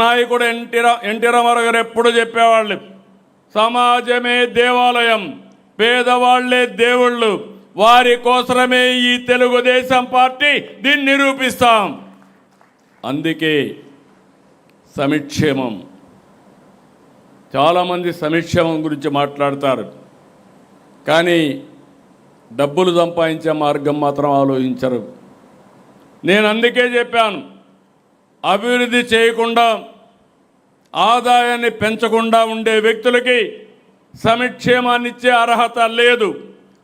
నాయకుడు ఎన్టీ రామారావు గారు ఎప్పుడు చెప్పేవాళ్ళు, సమాజమే దేవాలయం, పేదవాళ్లే దేవుళ్ళు, వారి కోసమే ఈ తెలుగుదేశం పార్టీ దీన్ని నిరూపిస్తాం. అందుకే సంక్షేమం, చాలామంది సంక్షేమం గురించి మాట్లాడతారు, కానీ డబ్బులు సంపాదించే మార్గం మాత్రం ఆలోచించరు. నేను అందుకే చెప్పాను, అభివృద్ధి చేయకుండా ఆదాయాన్ని పెంచకుండా ఉండే వ్యక్తులకి సంక్షేమాన్ని ఇచ్చే అర్హత లేదు.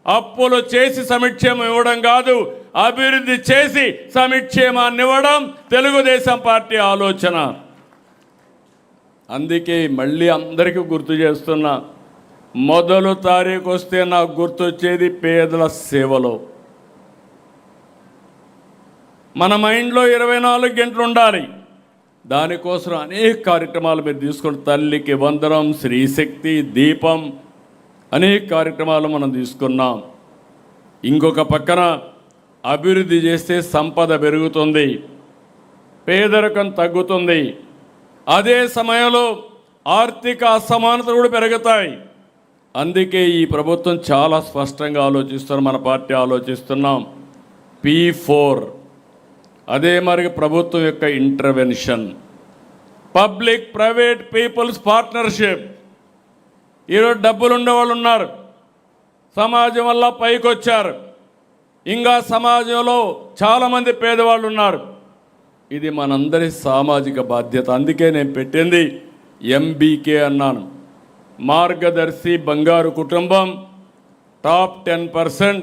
అప్పులు చేసి సంక్షేమం ఇవ్వడం కాదు, అభివృద్ధి చేసి సంక్షేమాన్ని ఇవ్వడం తెలుగుదేశం పార్టీ ఆలోచన. అందుకే మళ్ళీ అందరికీ గుర్తు చేస్తున్నా, మొదలు తారీఖు వస్తే నాకు గుర్తొచ్చేది పేదల సేవలో. మన మైండ్లో 24 గంటలు ఉండాలి. దానికోసం అనేక కార్యక్రమాలు మీరు తీసుకుని, తల్లికి వందనం, శ్రీశక్తి, దీపం, అనేక కార్యక్రమాలు మనం తీసుకున్నాం. ఇంకొక పక్కన అభివృద్ధి చేస్తే సంపద పెరుగుతుంది, పేదరికం తగ్గుతుంది. అదే సమయంలో ఆర్థిక అసమానతలు కూడా పెరుగుతాయి. అందుకే ఈ ప్రభుత్వం చాలా స్పష్టంగా ఆలోచిస్తున్నాం, మన పార్టీ ఆలోచిస్తున్నాం. P4 అదే మరి ప్రభుత్వం యొక్క intervention, public private people's partnership. ఈరోజు డబ్బులు ఉండేవాళ్ళు ఉన్నారు, సమాజం వల్ల పైకి వచ్చారు, ఇంకా సమాజంలో చాలామంది పేదవాళ్ళు ఉన్నారు. ఇది మనందరి సామాజిక బాధ్యత. అందుకే నేను పెట్టింది MBK అన్నాను, మార్గదర్శి బంగారు కుటుంబం. టాప్ 10%,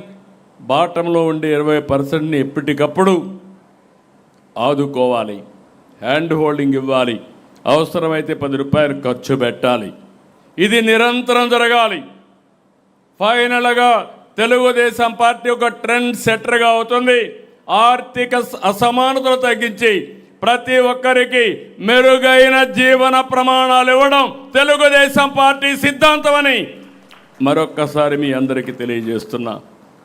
బాటంలో ఉండే 20%ని ఎప్పటికప్పుడు ఆదుకోవాలి, హ్యాండ్ హోల్డింగ్ ఇవ్వాలి, అవసరమైతే 10 రూపాయలు ఖర్చు పెట్టాలి. ఇది నిరంతరం జరగాలి. ఫైనల్గా తెలుగుదేశం పార్టీ ఒక ట్రెండ్ సెట్టర్గా అవుతుంది. ఆర్థిక అసమానతలు తగ్గించి ప్రతి ఒక్కరికి మెరుగైన జీవన ప్రమాణాలు ఇవ్వడం తెలుగుదేశం పార్టీ సిద్ధాంతం అని మరొక్కసారి మీ అందరికీ తెలియజేస్తున్నా.